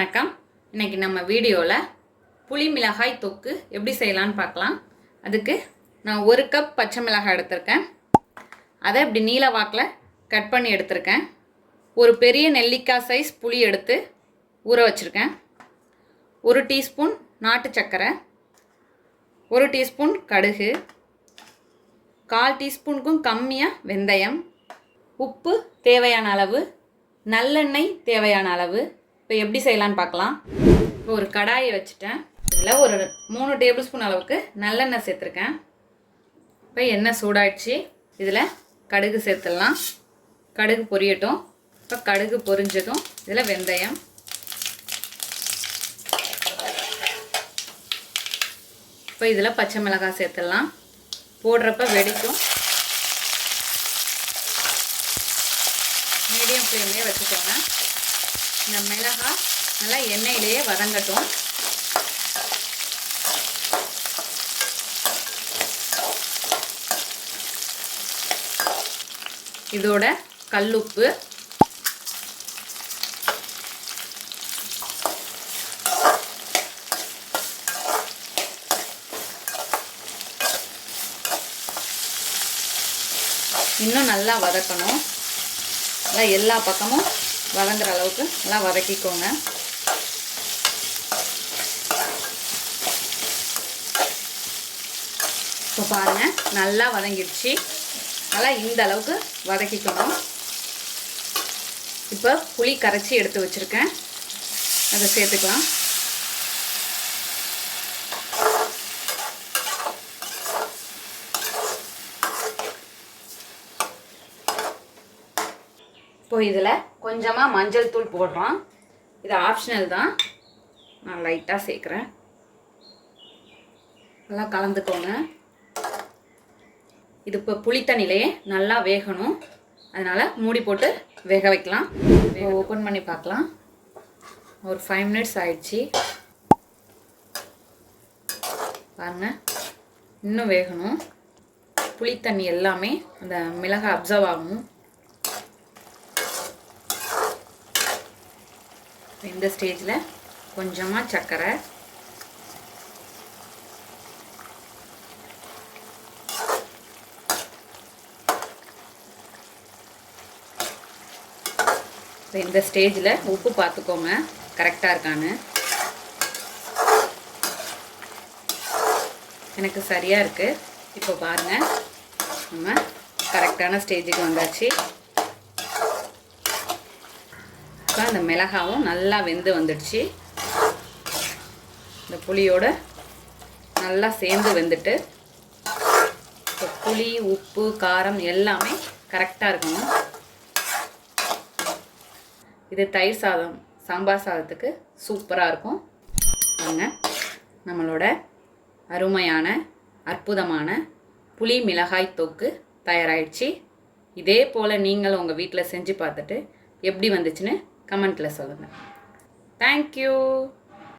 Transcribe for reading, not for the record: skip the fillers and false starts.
வணக்கம். இன்னைக்கு நம்ம வீடியோவில் புளி மிளகாய் தொக்கு எப்படி செய்யலான்னு பார்க்கலாம். அதுக்கு நான் 1 கப் பச்சை மிளகாய் எடுத்திருக்கேன். அதை இப்படி நீல வாக்கில் கட் பண்ணி எடுத்திருக்கேன். ஒரு பெரிய நெல்லிக்காய் சைஸ் புளி எடுத்து ஊற வச்சுருக்கேன். 1 டீஸ்பூன் நாட்டு சர்க்கரை, 1 டீஸ்பூன் கடுகு, 1/4 டீஸ்பூனுக்கும் கம்மியாக வெந்தயம், உப்பு தேவையான அளவு, நல்லெண்ணெய் தேவையான அளவு. இப்போ எப்படி செய்யலான்னு பார்க்கலாம். இப்போ ஒரு கடாயை வச்சுட்டேன். இதில் ஒரு 3 டேபிள் ஸ்பூன் அளவுக்கு நல்லெண்ணெய் சேர்த்துருக்கேன். இப்போ எண்ணெய் சூடாயிடுச்சு. இதில் கடுகு சேர்த்துடலாம். கடுகு பொரியட்டும். இப்போ கடுகு பொரிஞ்சதும் இதில் வெந்தயம், இப்போ இதில் பச்சை மிளகாய் சேர்த்துடலாம். போடுறப்ப வெடிக்கும். மீடியம் ஃப்ளேம்லேயே வச்சுக்கோங்க. இந்த மிளகாய் நல்லா எண்ணெயிலேயே வதங்கட்டும். இதோட கல்லுப்பு, இன்னும் நல்லா வதக்கணும். நல்லா எல்லா பக்கமும் வதங்குற அளவுக்கு நல்லா வதக்கிக்கோங்க. இப்போ பாருங்கள், நல்லா வதங்கிடுச்சு. நல்லா இந்த அளவுக்கு வதக்கிக்கணும். இப்போ புளி கரைச்சி எடுத்து வச்சுருக்கேன், அதை சேர்த்துக்கலாம். இப்போ இதில் கொஞ்சமாக மஞ்சள் தூள் போடுறோம். இது ஆப்ஷனல் தான், நான் லைட்டாக சேர்க்குறேன். நல்லா கலந்துக்கோங்க. இது இப்போ புளித்தண்ணிலேயே நல்லா வேகணும். அதனால் மூடி போட்டு வேக வைக்கலாம். ஓப்பன் பண்ணி பார்க்கலாம். ஒரு 5 மினிட்ஸ் ஆயிடுச்சு. பாருங்கள், இன்னும் வேகணும். புளித்தண்ணி எல்லாமே அந்த மிளகாய் அப்சர்வ் ஆகணும். இந்த ஸ்டேஜில் கொஞ்சமாக சர்க்கரை, இந்த ஸ்டேஜில் உப்பு பார்த்துக்கோங்க கரெக்டாக இருக்கான்னு. எனக்கு சரியாக இருக்குது. இப்போ பாருங்கள், நம்ம கரெக்டான ஸ்டேஜுக்கு வந்தாச்சு. இப்போ அந்த மிளகாவும் நல்லா வெந்து வந்துடுச்சு. இந்த புளியோட நல்லா சேர்ந்து வெந்துட்டு, இப்போ புளி, உப்பு, காரம் எல்லாமே கரெக்டாக இருக்கணும். இது தயிர் சாதம், சாம்பார் சாதத்துக்கு சூப்பராக இருக்கும். வாங்க, நம்மளோட அருமையான அற்புதமான புளி மிளகாய் தொக்கு தயாராகிடுச்சு. இதே போல் நீங்களும் உங்கள் வீட்டில் செஞ்சு பார்த்துட்டு எப்படி வந்துச்சுன்னு கமெண்ட்டில் சொல்லுங்கள். தேங்க்யூ.